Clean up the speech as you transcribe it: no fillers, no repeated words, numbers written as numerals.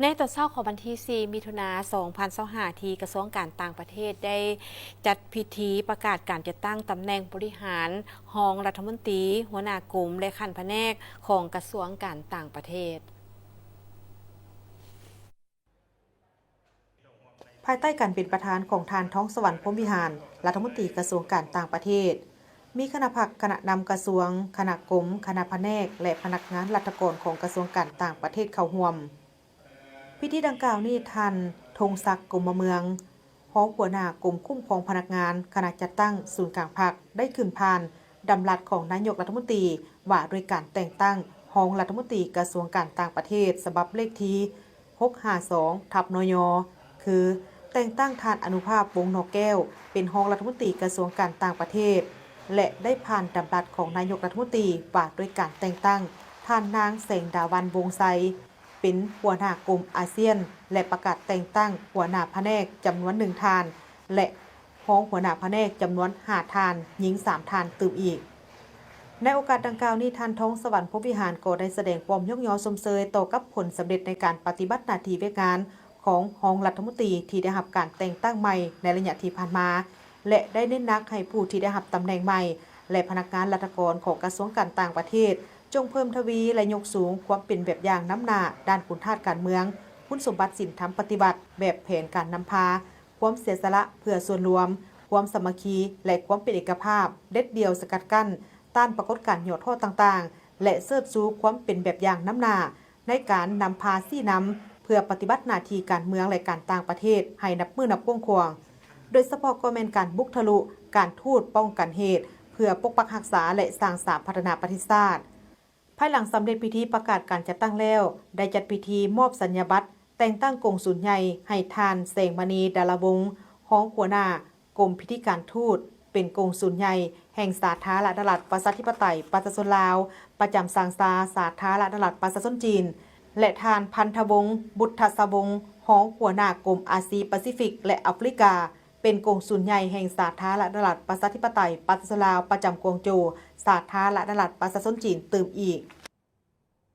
ในตอนเช้าของวันที่ 4 มิถุนายน 2025 ที่กระทรวงการต่างประเทศได้จัดพิธีประกาศการจัดตั้งตำแหน่งบริหารรองรัฐมนตรีหัวหน้ากลุ่มและขันแผนกของกระทรวงการต่างประเทศภายใต้การเป็นประธานของทานท้องสวรรค์พรหมวิหารรัฐมนตรีกระทรวงการต่างประเทศมีคณะพักคณะนำกระทรวงคณะกรมคณะแผนกและพนักงานราชการของกระทรวงการต่างประเทศเข้าร่วมพิธีดังกล่าวนี้ท่านธงศักดิ์กรมเมืองรองหัวหน้ากรมคุ้มครองพนักงานคณะจัดตั้งศูนย์กลางพรรคได้ขึ้นพานดำรัสของนายกรัฐมนตรีว่าโดยการแต่งตั้งรองรัฐมนตรีกระทรวงการต่างประเทศฉบับเลขที่652/นยคือแต่งตั้งท่านอนุภาพวงศ์นอกแก้วเป็นรองรัฐมนตรีกระทรวงการต่างประเทศและได้ผ่านดำรัสของนายกรัฐมนตรีว่าโดยการแต่งตั้งท่านนางแสงดาวันวงศ์ไซเป็นหัวหน้ากลุ่มอาเซียนและประกาศแต่งตั้งหัวหน้าแผนกจำนวน1ท่านและรองหัวหน้าแผนกจำนวน5ท่านหญิง3ท่านตื่มอีกในโอกาสดังกล่าวนี้ท่านท้องสวรรค์พรหมวิหารก็ได้แสดงความยกย่อชมเชยต่อกับผลสำเร็จในการปฏิบัติหน้าที่เวกงานของรองรัฐมนตรีที่ได้รับการแต่งตั้งใหม่ในระยะที่ผ่านมาและได้เน้นหนักให้ผู้ที่ได้รับตำแหน่งใหม่และพนักงานราชการของกระทรวงการต่างประเทศจงเพิ่มทวีและยกสูงความเป็นแบบอย่างน้ำหน้าด้านคุณธาตุการเมืองคุณสมบัติศีลธรรมปฏิบัติแบบแผนการนำพาความเสียสละเพื่อส่วนรวมความสามัคคีและความเป็นเอกภาพเด็ดเดียวสกัดกั้นต้านปรากฏการณ์หยอดโทษต่างๆและเสิร์ชสู่ความเป็นแบบอย่างน้ำหน้าในการนำพาซี่นำเพื่อปฏิบัติหน้าที่การเมืองและการต่างประเทศให้นับมือนับกว้างขวางโดยเฉพาะก็แม่นการบุกทะลุการทูตป้องกันเหตุเพื่อปกปักรักษาและสร้างสรรค์พัฒนาประเทศชาติภายหลังสำเร็จพิธีประกาศการจัดตั้งแล้วได้จัดพิธีมอบสัญญาบัตรแต่งตั้งกงสุลใหญ่ให้ทานแสงมณีดารวงศ์รองหัวหน้ากรมพิธีการทูตเป็นกงสุลใหญ่แห่งสาธารณรัฐประชาธิปไตยประชาชนลาวประจำซางซาสาธารณรัฐประชาชนจีนและทานพันธวงศ์บุตรสวงศ์รองหัวหน้ากรมอาซีแปซิฟิกและแอฟริกาเป็นกงสุลใหญ่แห่งสาธารณรัฐประชาธิปไตยประชาชนลาวประจำกวางโจวสาธารณรัฐประชาชนจีนตื่มอีก